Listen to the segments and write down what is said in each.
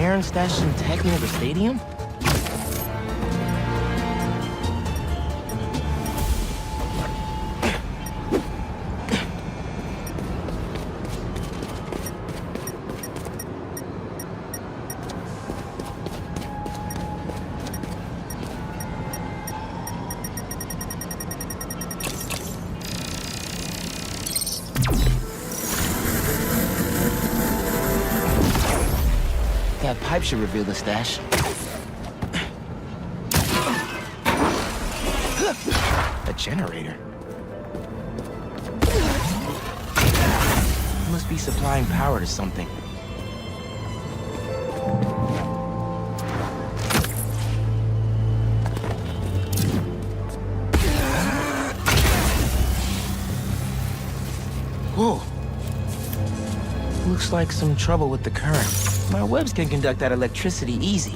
Baron stashed some tech near the stadium? That pipe should reveal the stash. A generator. Must be supplying power to something. Whoa. Looks like some trouble with the current. My webs can conduct that electricity easy.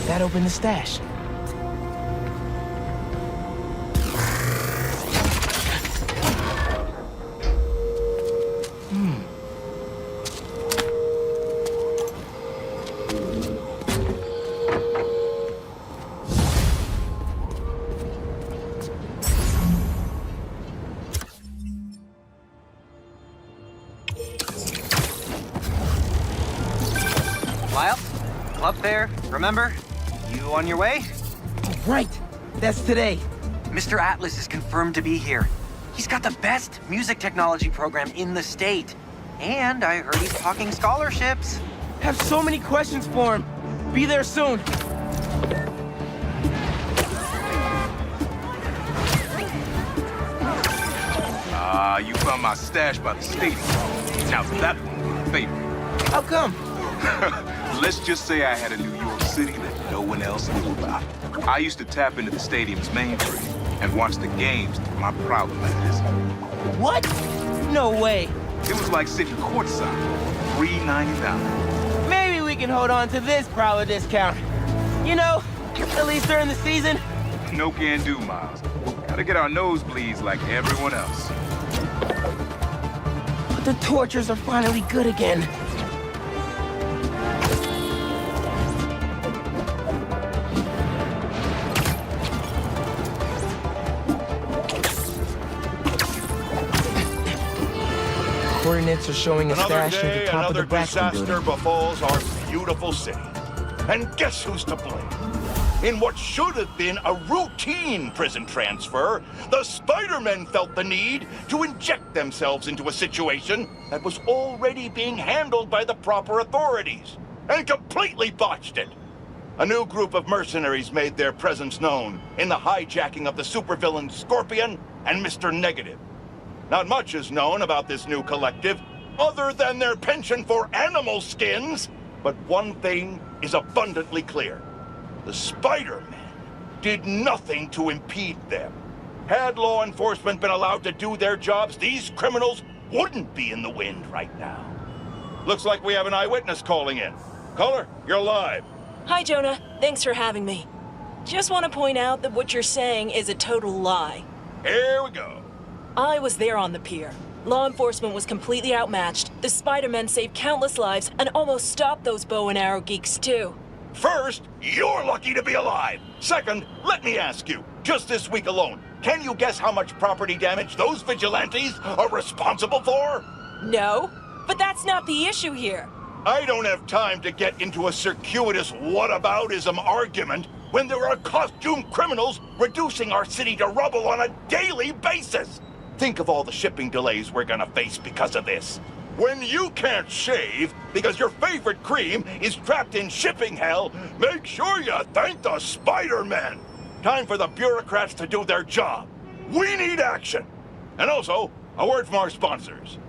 That opened the stash. Miles, club fair, remember? You on your way? Right, that's today. Mr. Atlas is confirmed to be here. He's got the best music technology program in the state. And I heard he's talking scholarships. Have so many questions for him. Be there soon. You found my stash by the stadium. Now that one was my favorite. How come? Let's just say I had a New York City that no one else knew about. I used to tap into the stadium's mainframe and watch the games through my problem like this. What? No way. It was like sitting courtside, $3.99. Maybe we can hold on to this Prowler discount. You know, at least during the season. No can do, Miles. Gotta get our nosebleeds like everyone else. But the tortures are finally good again. Coordinates are showing a stash near the top of the Braxton building. Another disaster befalls our beautiful city. And guess who's to blame? In what should have been a routine prison transfer, the Spidermen felt the need to inject themselves into a situation that was already being handled by the proper authorities, and completely botched it. A new group of mercenaries made their presence known in the hijacking of the supervillains Scorpion and Mr. Negative. Not much is known about this new collective, other than their penchant for animal skins, but one thing is abundantly clear. The Spidermen did nothing to impede them. Had law enforcement been allowed to do their jobs, these criminals wouldn't be in the wind right now. Looks like we have an eyewitness calling in. Caller, you're live. Hi, Jonah. Thanks for having me. Just want to point out that what you're saying is a total lie. Here we go. I was there on the pier. Law enforcement was completely outmatched. The Spidermen saved countless lives and almost stopped those bow and arrow geeks, too. First, you're lucky to be alive. Second, let me ask you, just this week alone, can you guess how much property damage those vigilantes are responsible for? No, but that's not the issue here. I don't have time to get into a circuitous whataboutism argument when there are costumed criminals reducing our city to rubble on a daily basis. Think of all the shipping delays we're gonna face because of this. When you can't shave because your favorite cream is trapped in shipping hell, make sure you thank the Spidermen. Time for the bureaucrats to do their job. We need action. And also, a word from our sponsors.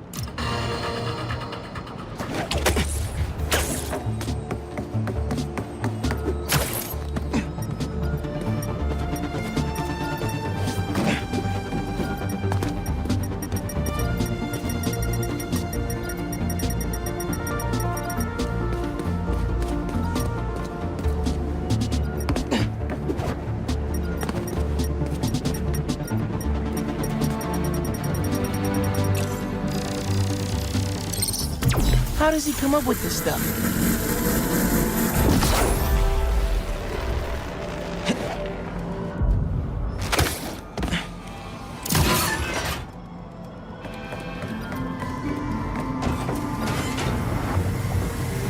How does he come up with this stuff?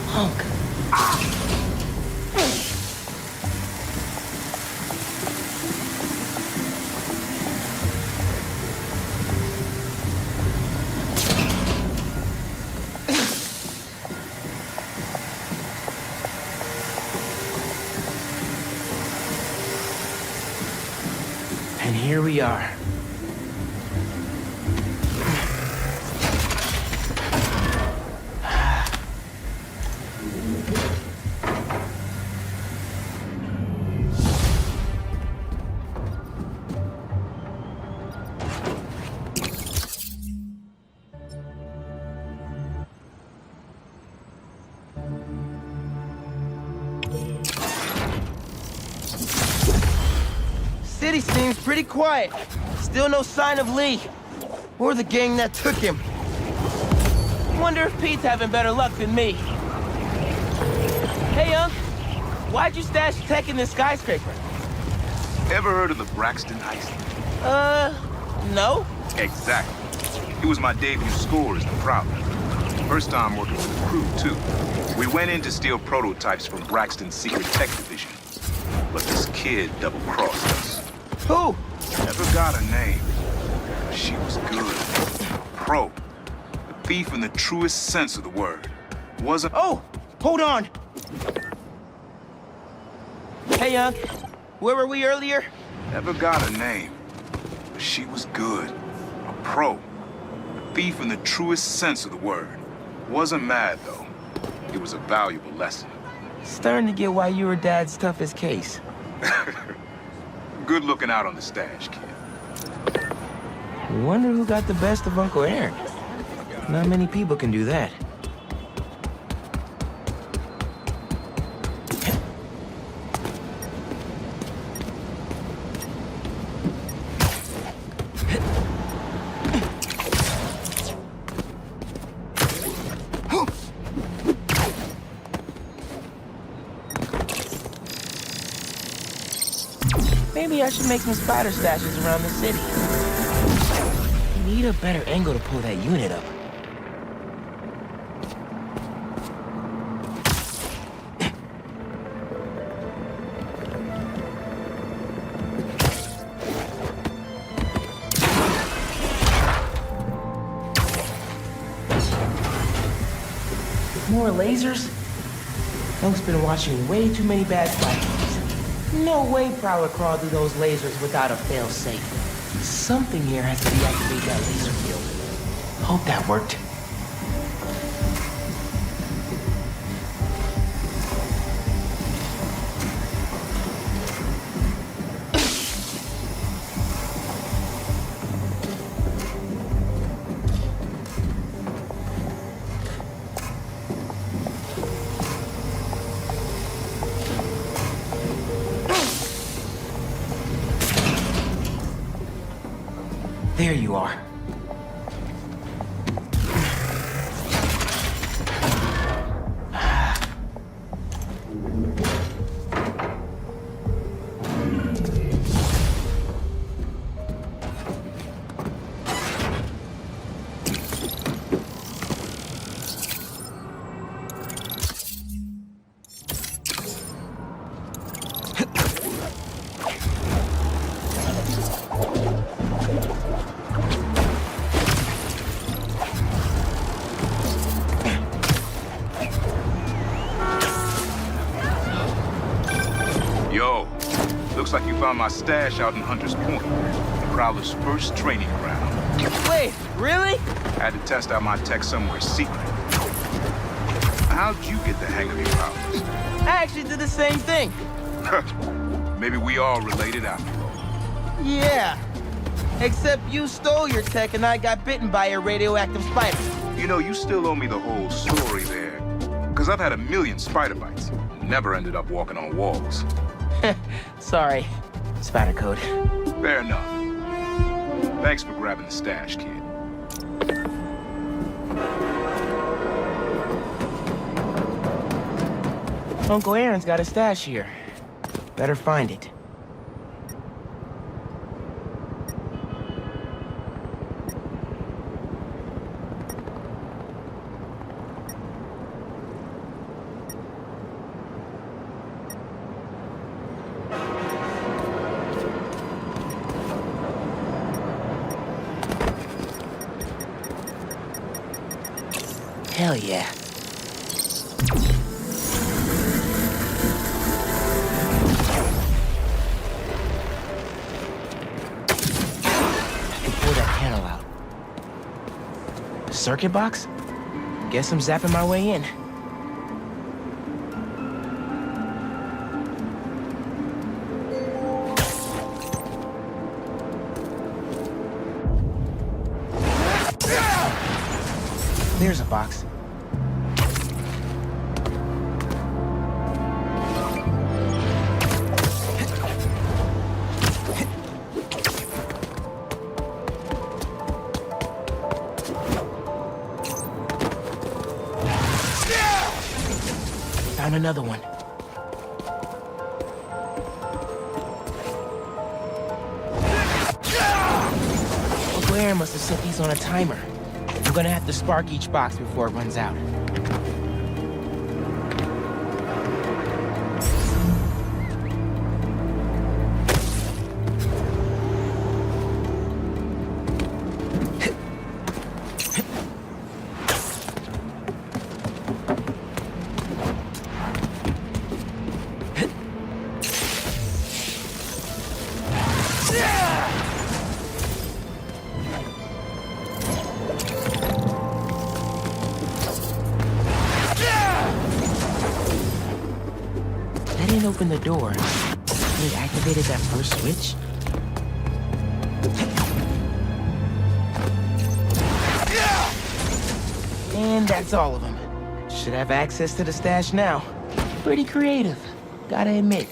Honk. And here we are. City seems pretty quiet. Still no sign of Lee. Or the gang that took him. Wonder if Pete's having better luck than me. Hey, Unc. Why'd you stash tech in this skyscraper? Ever heard of the Braxton heist? No. Exactly. It was my debut score as the Prowler. First time working with the crew, too. We went in to steal prototypes from Braxton's secret tech division. But this kid double-crossed us. Who? Never got a name. She was good. Pro. A thief in the truest sense of the word. Wasn't... Oh, hold on. Hey, Unc. Where were we earlier? Never got a name. But she was good. A pro. A thief in the truest sense of the word. Wasn't mad, though. It was a valuable lesson. Starting to get why you were Dad's toughest case. Good looking out on the stash, kid. Wonder who got the best of Uncle Aaron. Not many people can do that. Maybe I should make some spider stashes around the city. Need a better angle to pull that unit up. More lasers? Oak's been watching way too many bad Spidey movies. No way Prowler crawled through those lasers without a fail-safe. Something here has to deactivate that laser field. Hope that worked. There you are. Looks like you found my stash out in Hunter's Point, the Prowler's first training ground. Wait, really? Had to test out my tech somewhere secret. How'd you get the hang of your powers? I actually did the same thing. Maybe we all related after all. Yeah. Except you stole your tech and I got bitten by a radioactive spider. You know, you still owe me the whole story there. Because I've had 1 million spider bites. Never ended up walking on walls. Sorry. Spider code. Fair enough. Thanks for grabbing the stash, kid. Uncle Aaron's got a stash here. Better find it. Hell yeah. Pull that panel out. Circuit box? Guess I'm zapping my way in. There's a box. Found another one. Uncle Aaron must have set these on a timer. I'm gonna have to spark each box before it runs out. Open the door. It activated that first switch. And that's all of them. Should have access to the stash now. Pretty creative, gotta admit.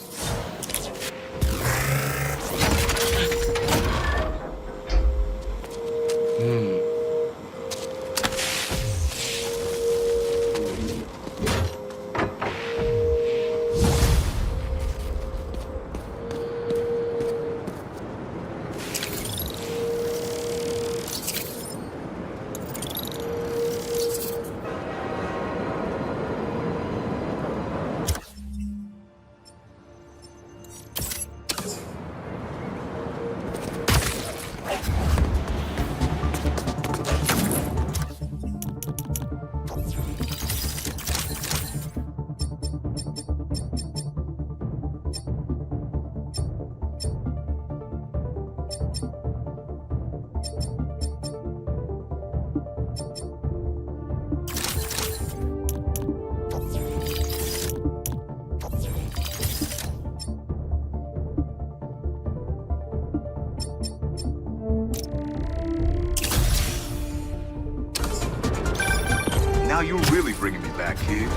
Now you're really bringing me back, kid.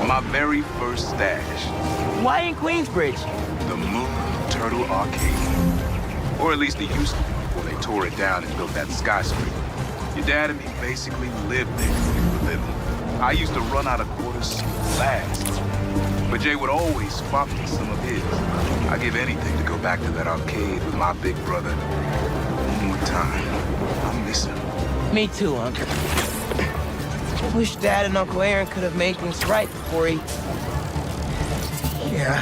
My very first stash. Why in Queensbridge? The Moon Turtle Arcade. Or at least it used to be before they tore it down and built that skyscraper. Your dad and me basically lived there for a living. I used to run out of quarters last. But Jay would always swap me some of his. I'd give anything to go back to that arcade with my big brother. One more time. I miss him. Me too, Uncle. Wish Dad and Uncle Aaron could have made things right before he... Yeah.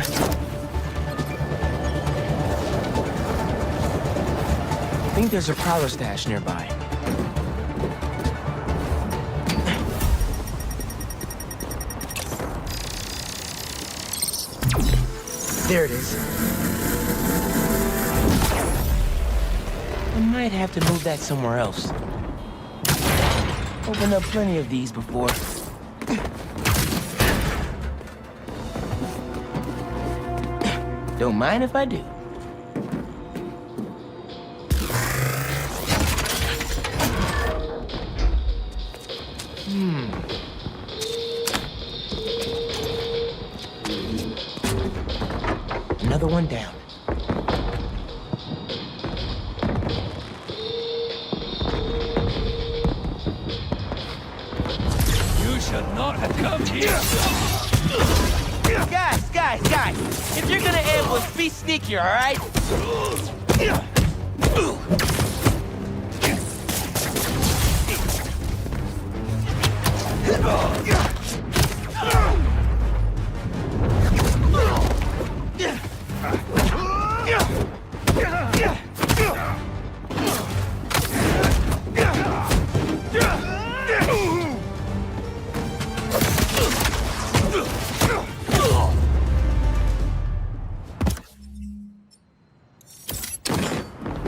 I think there's a prowler stash nearby. There it is. I might have to move that somewhere else. Opened up plenty of these before. Don't mind if I do. Another one down. You should not have come here. Got Guys, if you're gonna ambush, be sneakier, all right?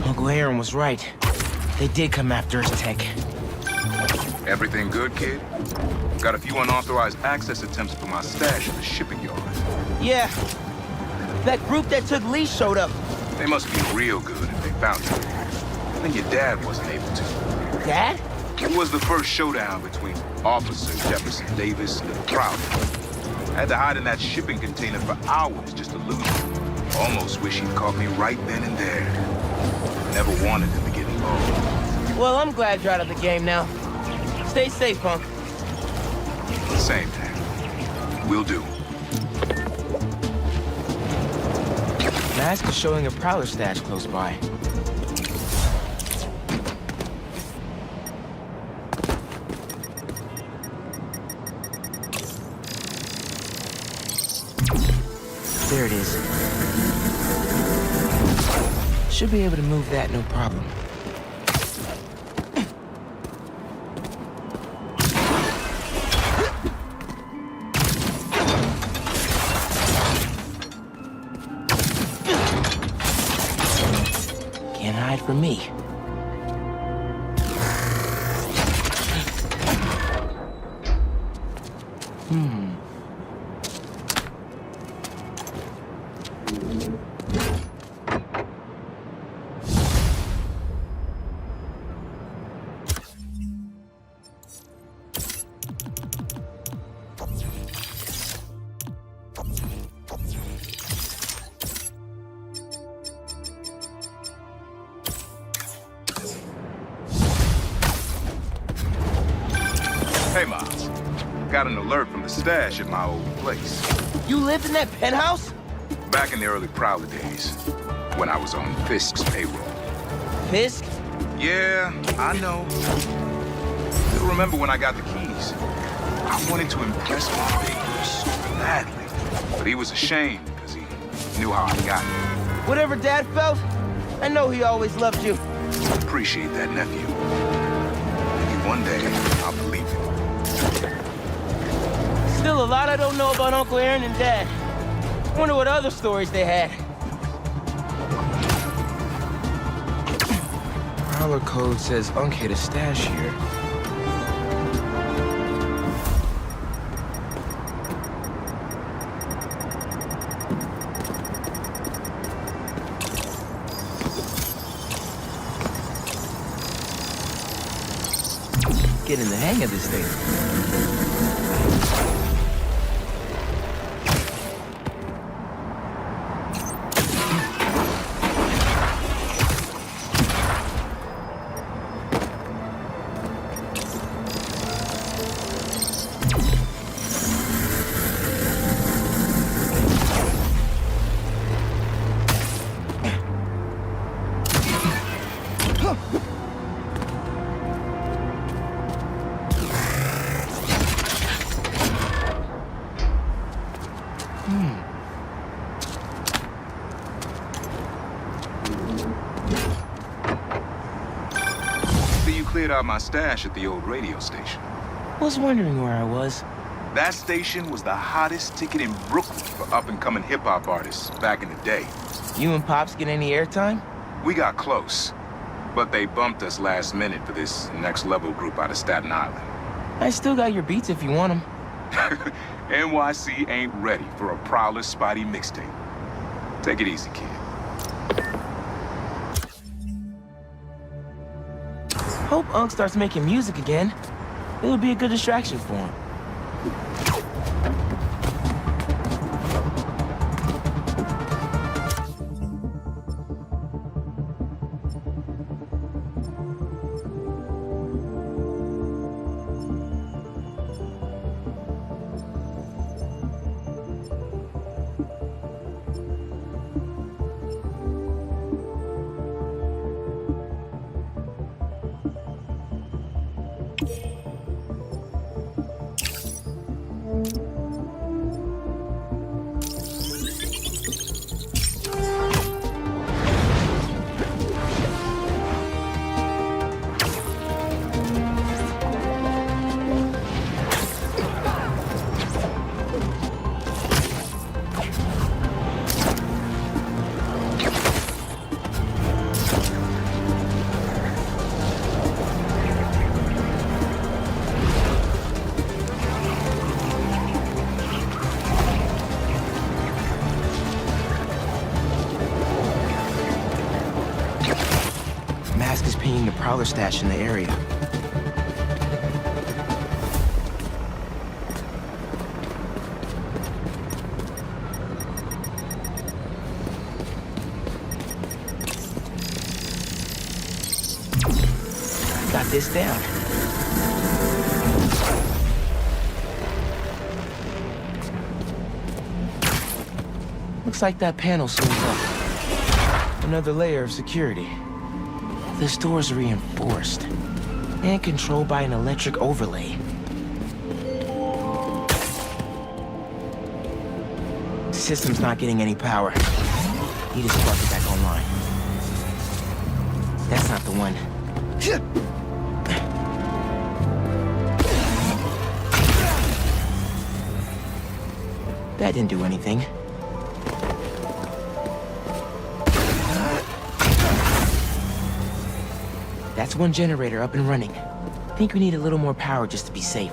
Uncle Aaron was right. They did come after his tech. Everything good, kid? Got a few unauthorized access attempts for my stash at the shipping yard. Yeah. That group that took Lee showed up. They must be real good if they found you. I think your dad wasn't able to. Dad? It was the first showdown between Officer Jefferson Davis and the Prowler. I had to hide in that shipping container for hours just to lose him. Almost wish he'd caught me right then and there. Never wanted him to get involved. Well, I'm glad you're out of the game now. Stay safe, punk. Same thing. Will do. Mask is showing a Prowler stash close by. There it is. Should be able to move that no problem. Can't hide from me. Hey, Miles. Got an alert from the stash at my old place. You lived in that penthouse? Back in the early Prowler days, when I was on Fisk's payroll. Fisk? Yeah, I know. You'll remember when I got the keys. I wanted to impress my big boss so badly. But he was ashamed because he knew how I got it. Whatever Dad felt, I know he always loved you. Appreciate that, nephew. Maybe one day I'll believe it. Still a lot I don't know about Uncle Aaron and Dad. Wonder what other stories they had. Prowler code says Unc hid a stash here. Getting the hang of this thing. Cleared out my stash at the old radio station. Was wondering where I was. That station was the hottest ticket in Brooklyn for up-and-coming hip-hop artists back in the day. You and Pops get any airtime? We got close, but they bumped us last minute for this next-level group out of Staten Island. I still got your beats if you want them. NYC ain't ready for a Prowler Spidey mixtape. Take it easy, kid. Hope Unc starts making music again. It would be a good distraction for him. mask is pinging the Prowler stash in the area. Got this down. Looks like that panel swings up. Another layer of security. This door's reinforced and controlled by an electric overlay. The system's not getting any power. Need to spark it back online. That's not the one. That didn't do anything. That's one generator up and running. Think we need a little more power just to be safe.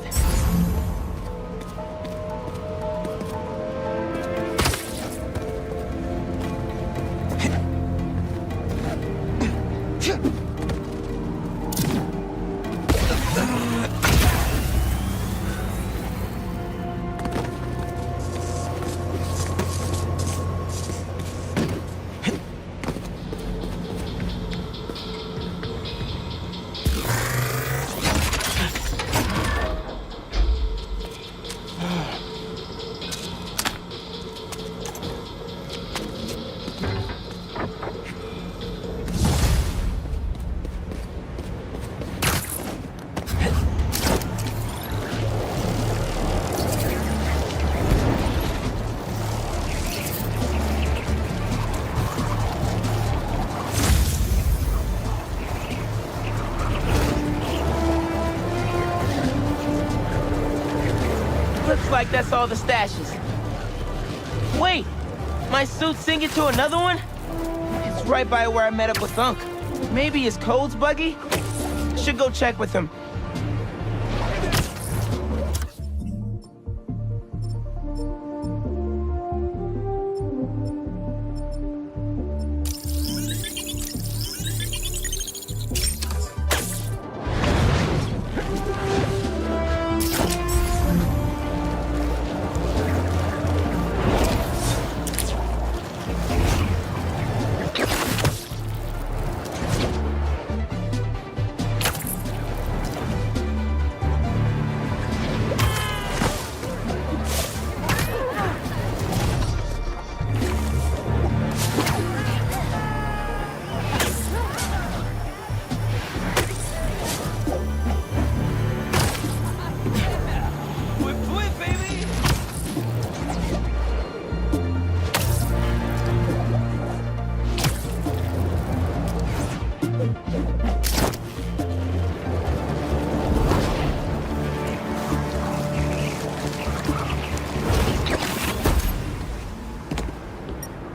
Looks like that's all the stashes. Wait, my suit's sinking to another one? It's right by where I met up with Unc. Maybe his code's buggy? Should go check with him.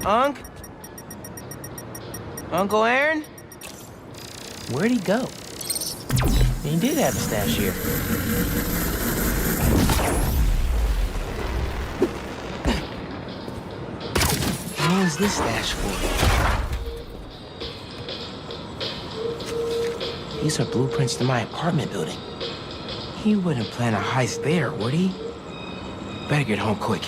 Unc? Uncle Aaron? Where'd he go? He did have a stash here. What was this stash for? These are blueprints to my apartment building. He wouldn't plan a heist there, would he? Better get home quick.